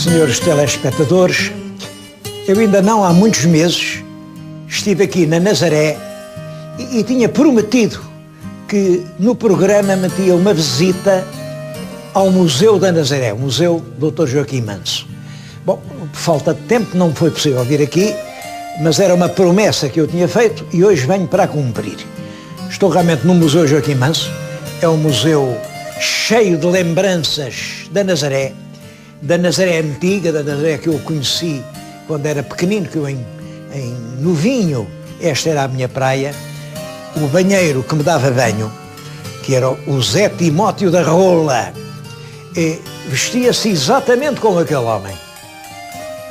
senhores telespectadores, eu ainda não há muitos meses estive aqui na Nazaré e tinha prometido que no programa metia uma visita ao Museu da Nazaré, o Museu Dr. Joaquim Manso. Bom, por falta de tempo não foi possível vir aqui, mas era uma promessa que eu tinha feito e hoje venho para a cumprir. Estou realmente no Museu Joaquim Manso, é um museu cheio de lembranças da Nazaré antiga, da Nazaré que eu conheci quando era pequenino, que eu em novinho, esta era a minha praia. O banheiro que me dava banho, que era o Zé Timóteo da Rola, vestia-se exatamente como aquele homem.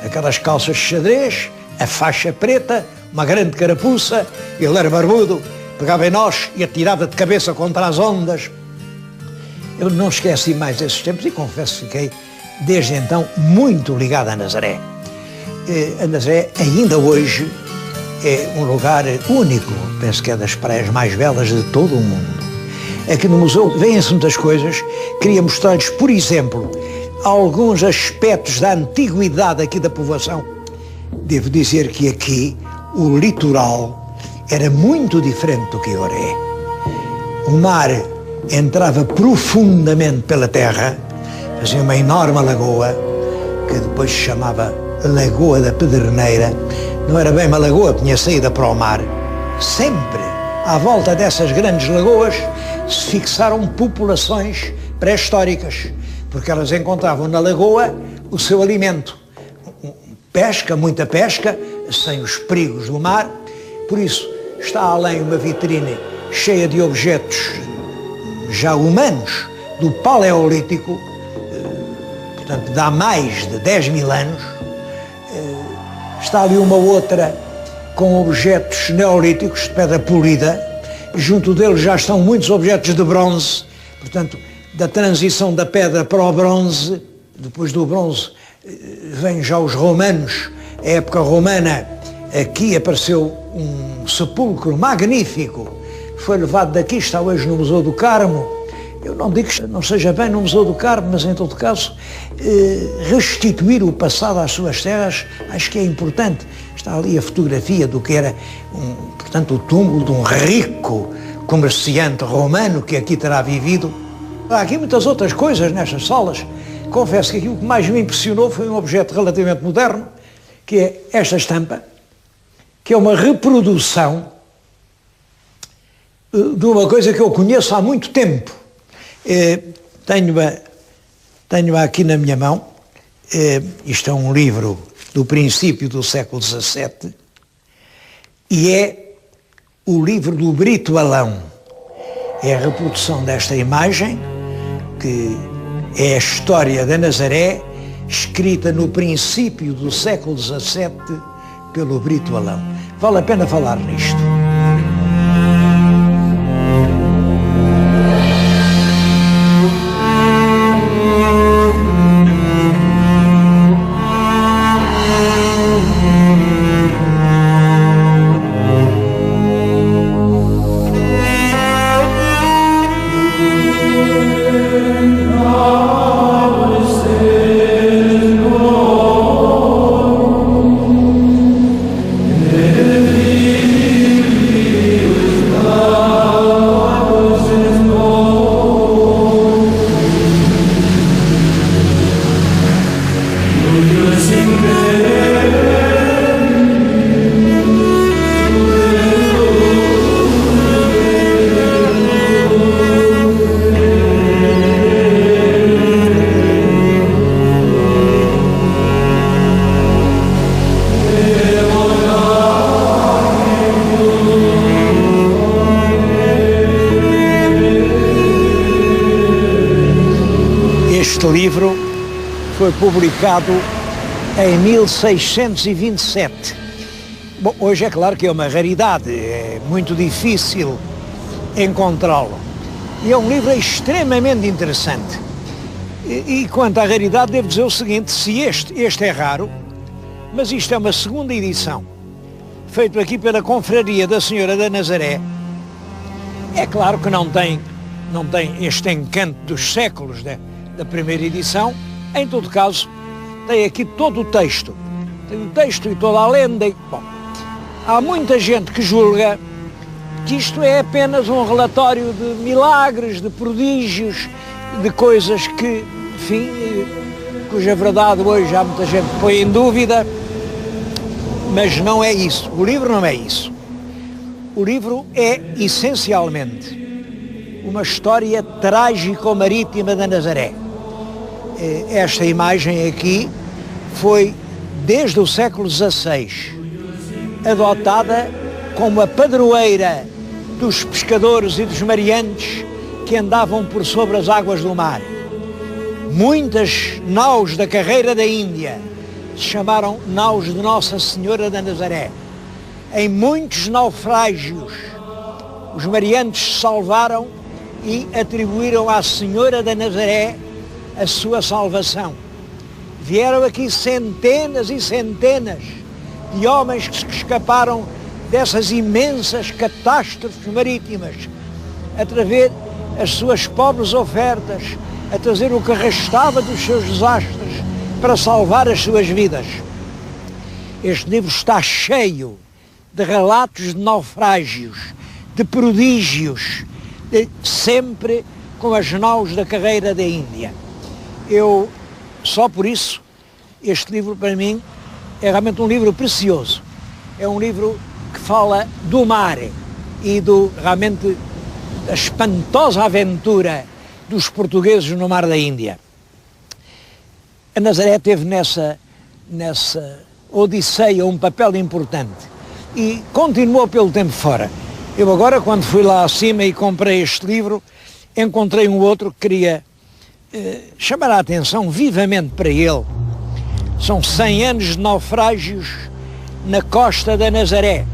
Aquelas calças de xadrez, a faixa preta, uma grande carapuça, ele era barbudo, pegava em nós e atirava de cabeça contra as ondas. Eu não esqueci mais desses tempos e confesso que fiquei, desde então, muito ligado à Nazaré. A Nazaré, ainda hoje, é um lugar único, penso que é das praias mais belas de todo o mundo. Aqui no museu vêm-se muitas coisas, queria mostrar-lhes, por exemplo, alguns aspectos da antiguidade aqui da povoação. Devo dizer que aqui o litoral era muito diferente do que agora é. O mar entrava profundamente pela terra, fazia uma enorme lagoa, que depois se chamava Lagoa da Pedreneira. Não era bem uma lagoa, tinha saída para o mar. Sempre, à volta dessas grandes lagoas, se fixaram populações pré-históricas, porque elas encontravam na lagoa o seu alimento. Pesca, muita pesca, sem os perigos do mar. Por isso, está além uma vitrine cheia de objetos já humanos, do Paleolítico, portanto, de há mais de 10 mil anos. Está ali uma outra com objetos neolíticos de pedra polida. Junto deles já estão muitos objetos de bronze, portanto, da transição da pedra para o bronze. Depois do bronze vêm já os romanos, a época romana. Aqui apareceu um sepulcro magnífico, foi levado daqui, está hoje no Museu do Carmo. Eu não digo que não seja bem no Museu do Carmo, mas em todo caso, restituir o passado às suas terras, acho que é importante. Está ali a fotografia do que era, portanto, o túmulo de um rico comerciante romano que aqui terá vivido. Há aqui muitas outras coisas nestas salas. Confesso que aqui o que mais me impressionou foi um objeto relativamente moderno, que é esta estampa, que é uma reprodução de uma coisa que eu conheço há muito tempo. Tenho-a aqui na minha mão. Isto é um livro do princípio do século XVII e é o livro do Brito Alão. É a reprodução desta imagem, que é a história da Nazaré, escrita no princípio do século XVII pelo Brito Alão. Vale a pena falar nisto. Este livro foi publicado em 1627. Bom, hoje é claro que é uma raridade, é muito difícil encontrá-lo. E é um livro extremamente interessante. E quanto à raridade, devo dizer o seguinte: se este é raro, mas isto é uma segunda edição, feito aqui pela Confraria da Senhora da Nazaré. É claro que não tem este encanto dos séculos da primeira edição. Em todo caso, tem aqui todo o texto. Tem o texto e toda a lenda. Bom, há muita gente que julga que isto é apenas um relatório de milagres, de prodígios, de coisas que, enfim, cuja verdade hoje há muita gente que põe em dúvida, mas não é isso. O livro não é isso. O livro é, essencialmente, uma história trágico-marítima da Nazaré. Esta imagem aqui foi, desde o século XVI, adotada como a padroeira dos pescadores e dos mareantes que andavam por sobre as águas do mar. Muitas naus da carreira da Índia se chamaram naus de Nossa Senhora da Nazaré. Em muitos naufrágios, os mareantes se salvaram e atribuíram à Senhora da Nazaré a sua salvação. Vieram aqui centenas e centenas de homens que escaparam dessas imensas catástrofes marítimas, a trazer as suas pobres ofertas, a trazer o que restava dos seus desastres para salvar as suas vidas. Este livro está cheio de relatos de naufrágios, de prodígios, sempre com as naus da carreira da Índia. Só por isso, este livro para mim é realmente um livro precioso. É um livro que fala do mar e realmente da espantosa aventura dos portugueses no mar da Índia. A Nazaré teve nessa odisseia um papel importante e continuou pelo tempo fora. Eu agora, quando fui lá acima e comprei este livro, encontrei um outro que queria chamar a atenção vivamente para ele. São 100 anos de naufrágios na costa da Nazaré.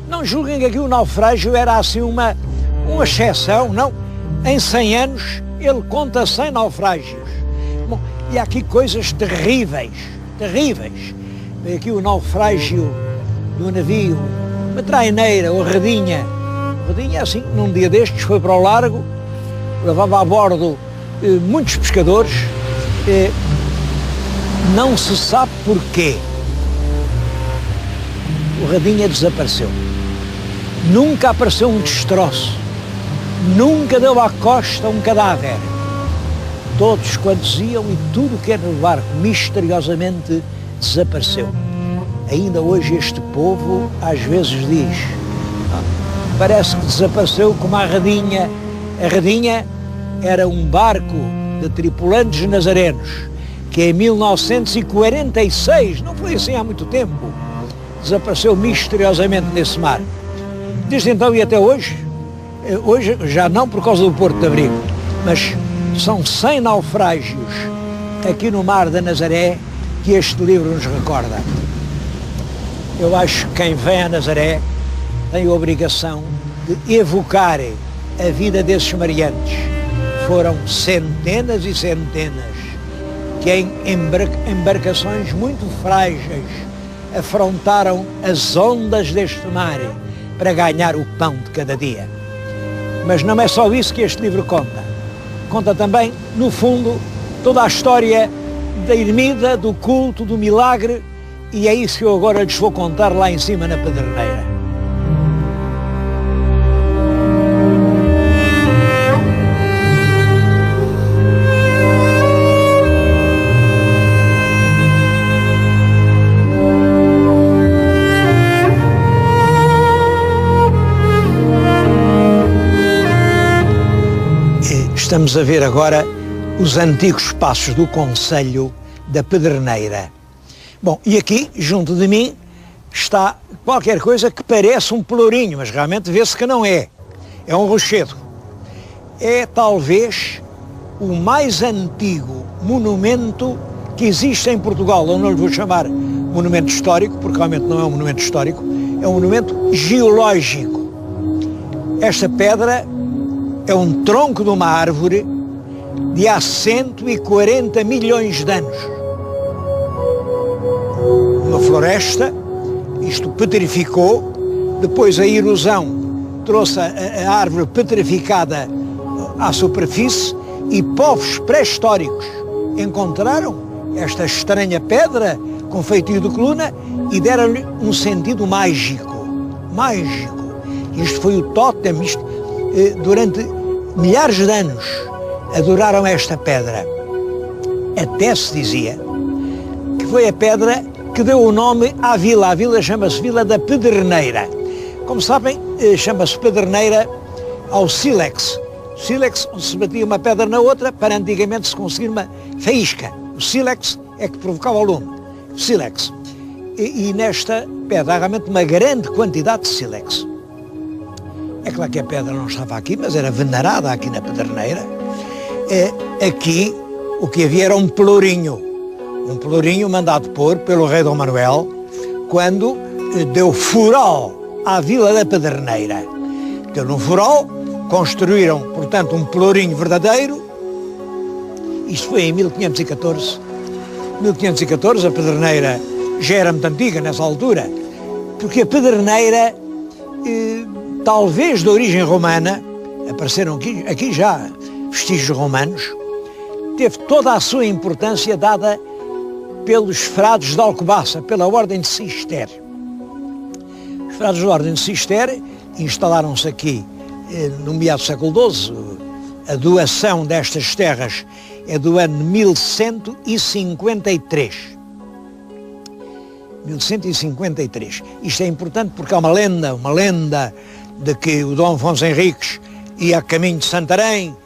Não julguem que aqui o naufrágio era assim uma exceção, não. Em 100 anos ele conta 100 naufrágios. Bom, e há aqui coisas terríveis, terríveis. Vem aqui o naufrágio do navio, uma traineira, o Redinha. O Redinha, assim, num dia destes, foi para o largo, levava a bordo muitos pescadores. Não se sabe porquê. O Redinha desapareceu. Nunca apareceu um destroço. Nunca deu à costa um cadáver. Todos quantos iam e tudo que era no barco misteriosamente desapareceu. Ainda hoje este povo às vezes diz, parece que desapareceu como a Redinha. A Redinha era um barco de tripulantes nazarenos que em 1946, não foi assim há muito tempo, desapareceu misteriosamente nesse mar. Desde então e até hoje já não por causa do Porto de Abrigo, mas são 100 naufrágios aqui no mar da Nazaré que este livro nos recorda. Eu acho que quem vem a Nazaré tem a obrigação de evocar a vida desses mareantes. Foram centenas e centenas que em embarcações muito frágeis afrontaram as ondas deste mar para ganhar o pão de cada dia. Mas não é só isso que este livro conta. Conta também, no fundo, toda a história da ermida, do culto, do milagre, e é isso que eu agora lhes vou contar lá em cima na Pedreneira. Estamos a ver agora os antigos passos do concelho da Pedreneira. Bom, e aqui, junto de mim, está qualquer coisa que parece um pelourinho, mas realmente vê-se que não é. É um rochedo. É talvez o mais antigo monumento que existe em Portugal. Eu não lhe vou chamar monumento histórico, porque realmente não é um monumento histórico, é um monumento geológico. Esta pedra é um tronco de uma árvore de há 140 milhões de anos. Uma floresta, isto petrificou, depois a erosão trouxe a árvore petrificada à superfície e povos pré-históricos encontraram esta estranha pedra com feitio de coluna e deram-lhe um sentido mágico. Mágico. Isto foi o tótem, durante milhares de anos adoraram esta pedra. Até se dizia que foi a pedra que deu o nome à vila. A vila chama-se Vila da Pedreneira. Como sabem, chama-se Pedreneira ao sílex. Sílex, onde se batia uma pedra na outra para antigamente se conseguir uma faísca. O sílex é que provocava o lume. O sílex. E nesta pedra há realmente uma grande quantidade de sílex. É claro que a pedra não estava aqui, mas era venerada aqui na Pedreneira. Aqui o que havia era um pelourinho mandado pôr pelo rei Dom Manuel, quando deu furol à Vila da Pedreneira. Deu um furol, construíram, portanto, um pelourinho verdadeiro. Isto foi em 1514. 1514, a Pedreneira já era muito antiga nessa altura, porque a Pedreneira, talvez de origem romana, apareceram aqui já vestígios romanos, teve toda a sua importância dada pelos frades de Alcobaça, pela Ordem de Cister. Os frades da Ordem de Cister instalaram-se aqui no meado do século XII. A doação destas terras é do ano 1153. 1153. Isto é importante porque há uma lenda de que o Dom Afonso Henriques ia a caminho de Santarém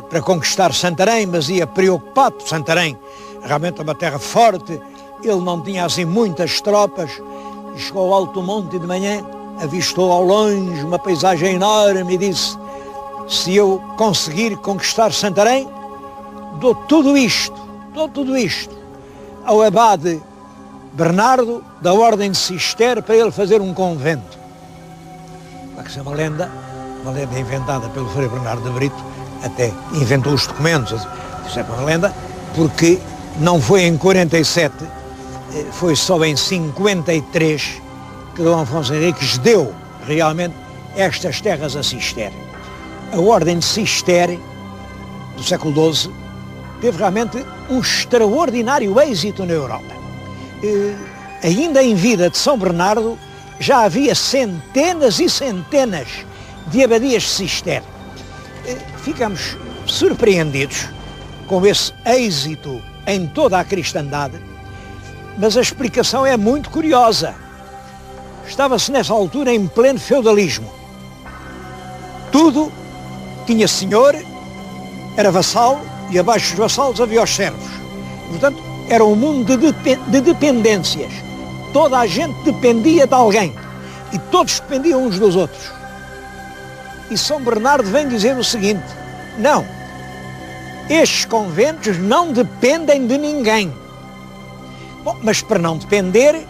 para conquistar Santarém, mas ia preocupado. Santarém realmente é uma terra forte, ele não tinha assim muitas tropas, e chegou ao alto do monte e de manhã avistou ao longe uma paisagem enorme e disse: se eu conseguir conquistar Santarém, dou tudo isto ao abade Bernardo da Ordem de Cister para ele fazer um convento. Isso é uma lenda inventada pelo Frei Bernardo de Brito, até inventou os documentos. Isso é uma lenda porque não foi em 47, foi só em 53 que Dom Afonso Henriques deu realmente estas terras a Cister. A Ordem de Cister do século XII teve realmente um extraordinário êxito na Europa. Ainda em vida de São Bernardo já havia centenas e centenas de abadias de Cister. Ficamos surpreendidos com esse êxito em toda a cristandade, mas a explicação é muito curiosa. Estava-se nessa altura em pleno feudalismo. Tudo tinha senhor, era vassalo, e abaixo dos vassalos havia os servos. Portanto, era um mundo de dependências. Toda a gente dependia de alguém e todos dependiam uns dos outros. E São Bernardo vem dizer o seguinte: não, estes conventos não dependem de ninguém. Bom, mas para não depender,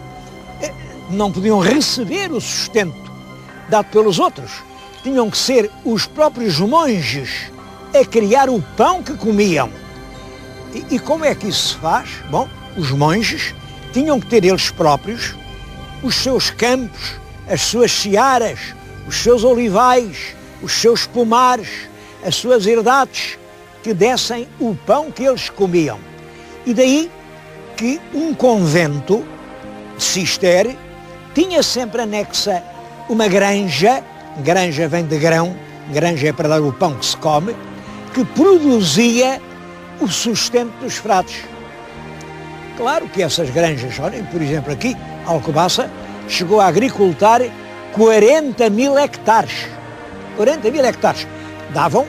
não podiam receber o sustento dado pelos outros. Tinham que ser os próprios monges a criar o pão que comiam. E como é que isso se faz? Bom, os monges tinham que ter eles próprios os seus campos, as suas searas, os seus olivais, os seus pomares, as suas herdades, que dessem o pão que eles comiam. E daí que um convento de Cister tinha sempre anexa uma granja vem de grão, granja é para dar o pão que se come, que produzia o sustento dos frades. Claro que essas granjas, olhem, por exemplo aqui, Alcobaça, chegou a agricultar 40 mil hectares. 40 mil hectares. Davam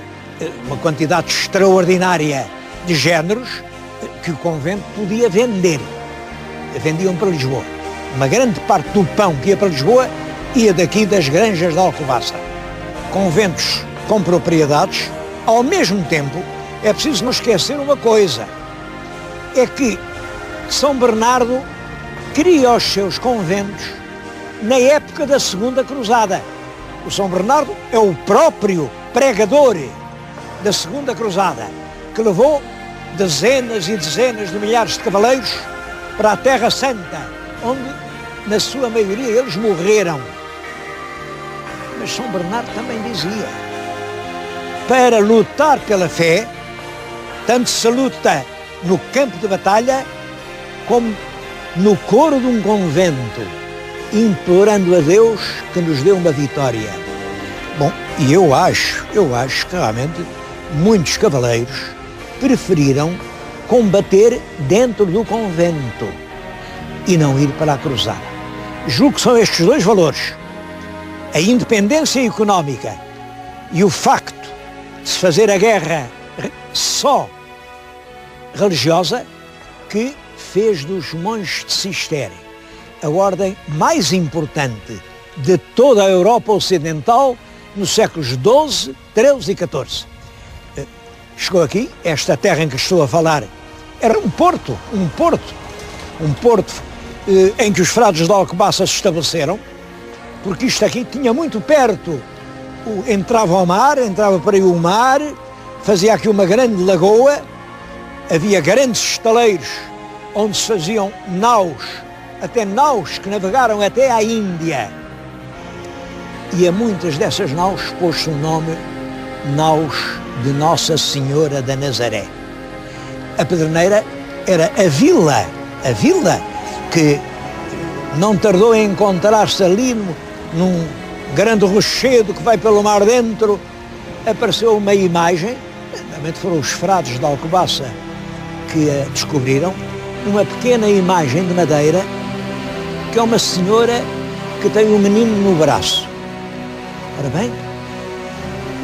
uma quantidade extraordinária de géneros que o convento podia vender. Vendiam para Lisboa. Uma grande parte do pão que ia para Lisboa ia daqui das granjas de Alcobaça. Conventos com propriedades. Ao mesmo tempo, é preciso não esquecer uma coisa, é que São Bernardo cria os seus conventos na época da Segunda Cruzada. O São Bernardo é o próprio pregador da Segunda Cruzada, que levou dezenas e dezenas de milhares de cavaleiros para a Terra Santa, onde, na sua maioria, eles morreram. Mas São Bernardo também dizia: para lutar pela fé, tanto se luta no campo de batalha como no coro de um convento, implorando a Deus que nos dê uma vitória. Bom, e eu acho que realmente muitos cavaleiros preferiram combater dentro do convento e não ir para a cruzada. Julgo que são estes dois valores, a independência económica e o facto de se fazer a guerra só religiosa, que fez dos monges de Cister a ordem mais importante de toda a Europa Ocidental nos séculos XII, XIII e XIV. Chegou aqui, esta terra em que estou a falar, era um porto em que os frades de Alcobaça se estabeleceram, porque isto aqui tinha muito perto, entrava ao mar, entrava para aí o mar, fazia aqui uma grande lagoa, havia grandes estaleiros onde se faziam naus, até naus que navegaram até à Índia. E a muitas dessas naus pôs-se o nome Naus de Nossa Senhora da Nazaré. A Pedreneira era a vila que não tardou em encontrar-se ali num grande rochedo que vai pelo mar dentro. Apareceu uma imagem, realmente foram os frades de Alcobaça que a descobriram, uma pequena imagem de madeira, que é uma senhora que tem um menino no braço. Ora bem,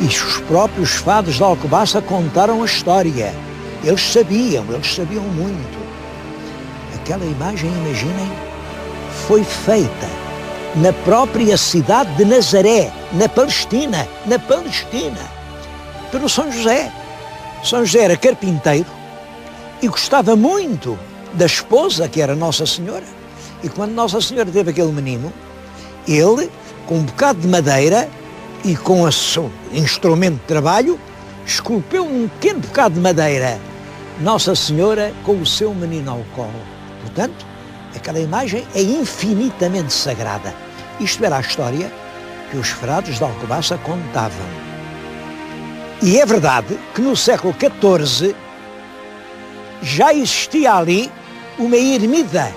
e os próprios frades de Alcobaça contaram a história. Eles sabiam muito. Aquela imagem, imaginem, foi feita na própria cidade de Nazaré, na Palestina, pelo São José. São José era carpinteiro e gostava muito da esposa, que era Nossa Senhora. E quando Nossa Senhora teve aquele menino, ele, com um bocado de madeira e com o seu instrumento de trabalho, esculpeu um pequeno bocado de madeira, Nossa Senhora com o seu menino ao colo. Portanto, aquela imagem é infinitamente sagrada. Isto era a história que os frades de Alcobaça contavam. E é verdade que no século XIV já existia ali uma ermida,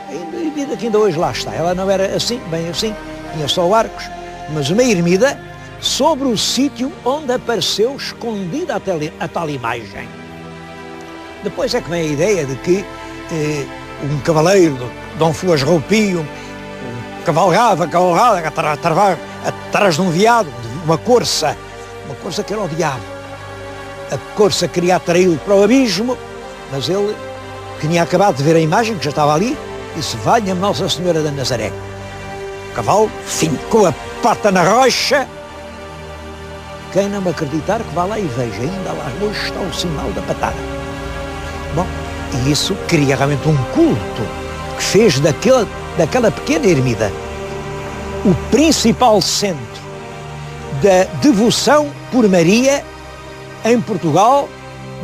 a ermida que ainda hoje lá está. Ela não era assim, bem assim, tinha só arcos, mas uma ermida sobre o sítio onde apareceu escondida a tal imagem. Depois é que vem a ideia de que um cavaleiro, Dom Fuas Roupio, cavalgava atrás de um veado, de uma corça que era o diabo. A corça queria atraí-lo para o abismo, mas ele tinha acabado de ver a imagem, que já estava ali, e disse: valha-me Nossa Senhora da Nazaré. O cavalo fincou a pata na rocha. Quem não me acreditar, que vá lá e veja, ainda lá hoje está o sinal da patada. Bom, e isso cria realmente um culto que fez daquela pequena ermida o principal centro da devoção por Maria em Portugal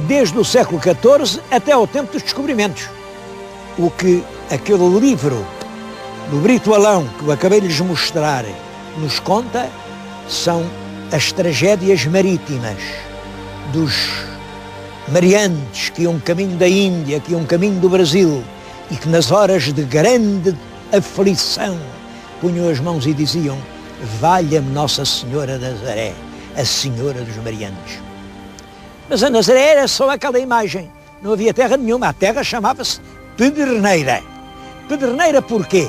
desde o século XIV até ao tempo dos descobrimentos. O que aquele livro do Brito Alão, que eu acabei de lhes mostrar, nos conta, são as tragédias marítimas dos mariantes que iam caminho da Índia, que iam caminho do Brasil, e que nas horas de grande aflição punham as mãos e diziam: valha-me Nossa Senhora da Nazaré, a Senhora dos Mariantes. Mas a Nazaré era só aquela imagem, não havia terra nenhuma. A terra chamava-se Pedreneira. Pedreneira porquê?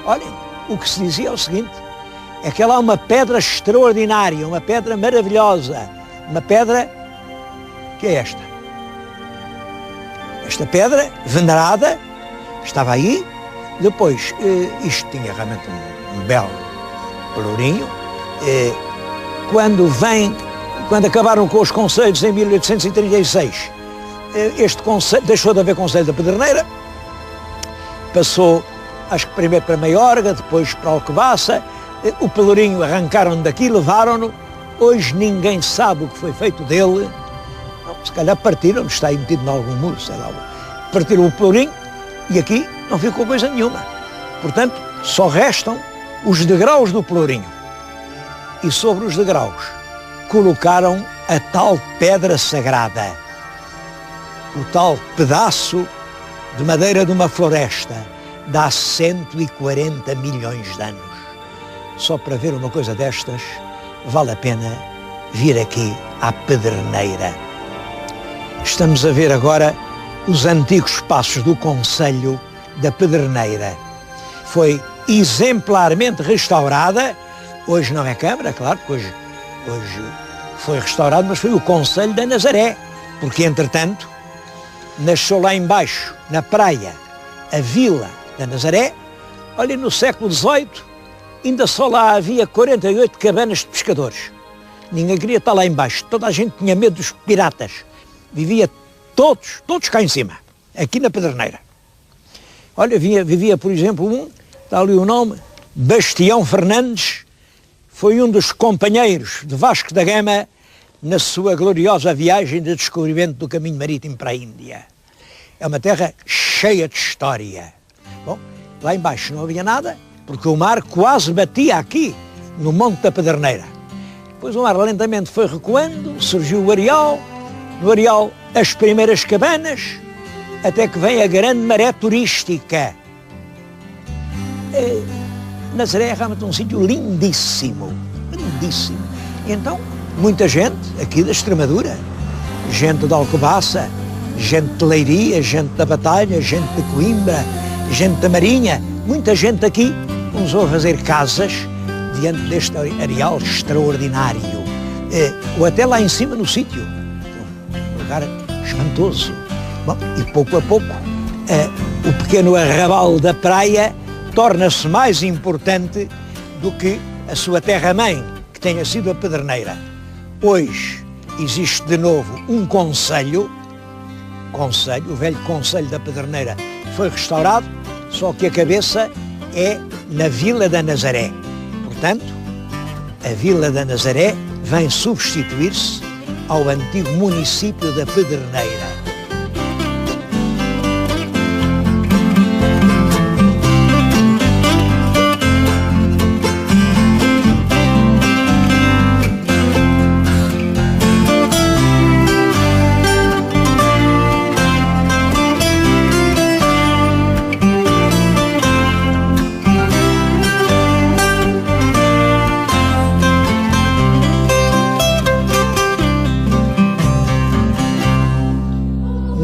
Olhem, o que se dizia é o seguinte: é que lá há uma pedra extraordinária, uma pedra maravilhosa, uma pedra que é esta. Esta pedra venerada estava aí. Depois, isto tinha realmente um belo pelourinho. Quando acabaram com os concelhos em 1836, este concelho, deixou de haver concelho da Pedreneira, passou, acho que primeiro para Maiorga, depois para Alcobaça. O pelourinho arrancaram daqui, levaram-no. Hoje ninguém sabe o que foi feito dele. Se calhar partiram, está aí metido em algum muro, sei lá. Partiram o pelourinho e aqui não ficou coisa nenhuma. Portanto, só restam os degraus do pelourinho. E sobre os degraus colocaram a tal pedra sagrada. o tal pedaço de madeira de uma floresta dá 140 milhões de anos. Só para ver uma coisa destas, vale a pena vir aqui à Pedreneira. Estamos a ver agora os antigos passos do concelho da Pedreneira. Foi exemplarmente restaurada, hoje não é Câmara, claro, porque hoje foi restaurado, mas foi o concelho da Nazaré, porque entretanto nasceu lá embaixo, na praia, a vila da Nazaré. Olha, no século XVIII ainda só lá havia 48 cabanas de pescadores. Ninguém queria estar lá embaixo, toda a gente tinha medo dos piratas. Vivia todos cá em cima, aqui na Pedreneira. Olha, vivia, por exemplo, está ali o nome, Bastião Fernandes, foi um dos companheiros de Vasco da Gama na sua gloriosa viagem de descobrimento do caminho marítimo para a Índia. É uma terra cheia de história. Bom, lá embaixo não havia nada, porque o mar quase batia aqui, no Monte da Pedreneira. Depois o mar lentamente foi recuando, surgiu o Areal, no Areal as primeiras cabanas, até que vem a grande maré turística. Nazaré é realmente um sítio lindíssimo, lindíssimo. E então, muita gente aqui da Extremadura, gente de Alcobaça, gente de Leiria, gente da Batalha, gente de Coimbra, gente da Marinha, muita gente aqui começou a fazer casas diante deste areal extraordinário. Ou até lá em cima no sítio, um lugar espantoso. Bom, e pouco a pouco, o pequeno arrabal da praia torna-se mais importante do que a sua terra-mãe, que tenha sido a Pedreneira. Hoje existe de novo um concelho, o velho concelho da Pedreneira foi restaurado, só que a cabeça é na Vila da Nazaré. Portanto, a Vila da Nazaré vem substituir-se ao antigo município da Pedreneira.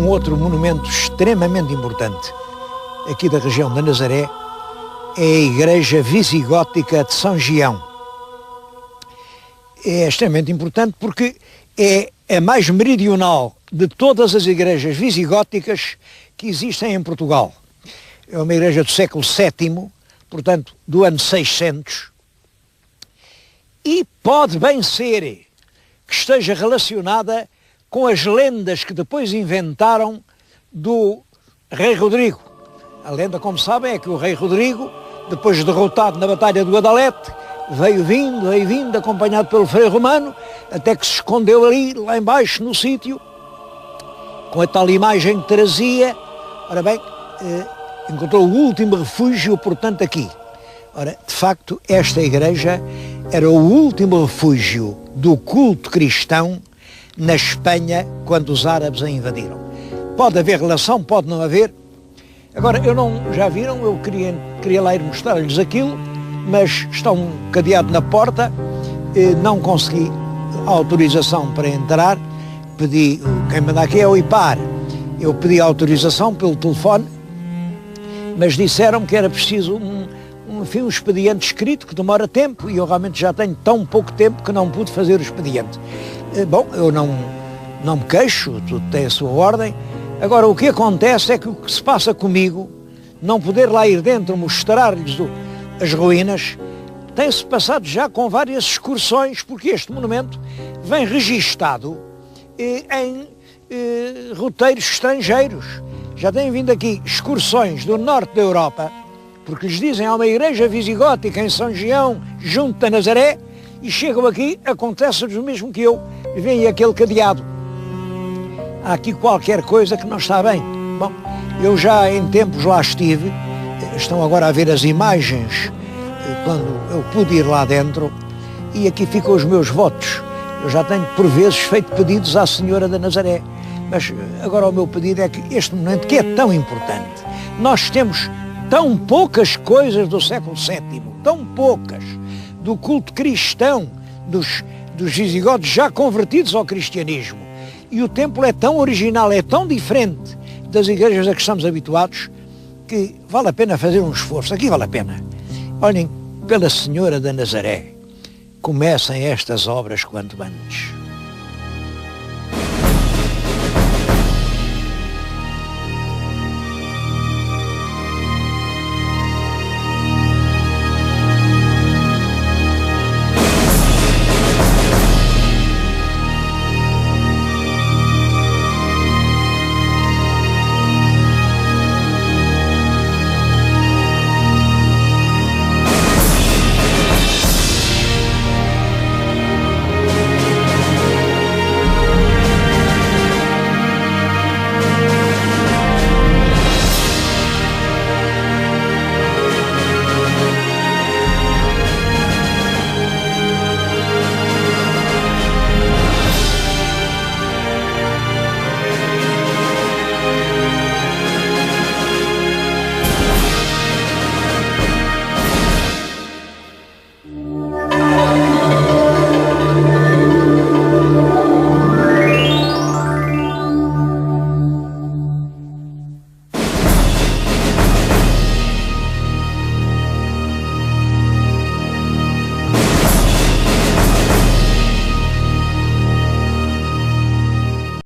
Outro monumento extremamente importante aqui da região da Nazaré é a Igreja Visigótica de São Gião. É extremamente importante porque é a mais meridional de todas as igrejas visigóticas que existem em Portugal. É uma igreja do século VII, portanto do ano 600, e pode bem ser que esteja relacionada com as lendas que depois inventaram do rei Rodrigo. A lenda, como sabem, é que o rei Rodrigo, depois derrotado na Batalha do Guadalete, veio vindo, acompanhado pelo Frei Romano, até que se escondeu ali, lá embaixo, no sítio, com a tal imagem que trazia. Ora bem, encontrou o último refúgio, portanto, aqui. Ora, de facto, esta igreja era o último refúgio do culto cristão na Espanha, quando os árabes a invadiram. Pode haver relação, pode não haver. Agora, já viram, eu queria lá ir mostrar-lhes aquilo, mas está um cadeado na porta, não consegui autorização para entrar, pedi, quem manda aqui é o IPAR, eu pedi autorização pelo telefone, mas disseram que era preciso um expediente escrito que demora tempo, e eu realmente já tenho tão pouco tempo que não pude fazer o expediente. Bom, eu não me queixo, tudo tem a sua ordem. Agora, o que acontece é que o que se passa comigo, não poder lá ir dentro mostrar-lhes as ruínas, tem-se passado já com várias excursões, porque este monumento vem registado em roteiros estrangeiros. Já têm vindo aqui excursões do norte da Europa, porque lhes dizem há uma igreja visigótica em São Gião, junto da Nazaré, e chegam aqui, acontece-lhes o mesmo que eu, vem aquele cadeado. Há aqui qualquer coisa que não está bem. Bom, eu já em tempos lá estive, estão agora a ver as imagens, quando eu pude ir lá dentro, e aqui ficam os meus votos. Eu já tenho por vezes feito pedidos à Senhora da Nazaré, Mas agora o meu pedido é que este momento, que é tão importante, nós temos tão poucas coisas do século VII, tão poucas, do culto cristão, dos visigodos já convertidos ao cristianismo. E o templo é tão original, é tão diferente das igrejas a que estamos habituados, que vale a pena fazer um esforço. Aqui vale a pena. Olhem, pela Senhora da Nazaré, comecem estas obras quanto antes.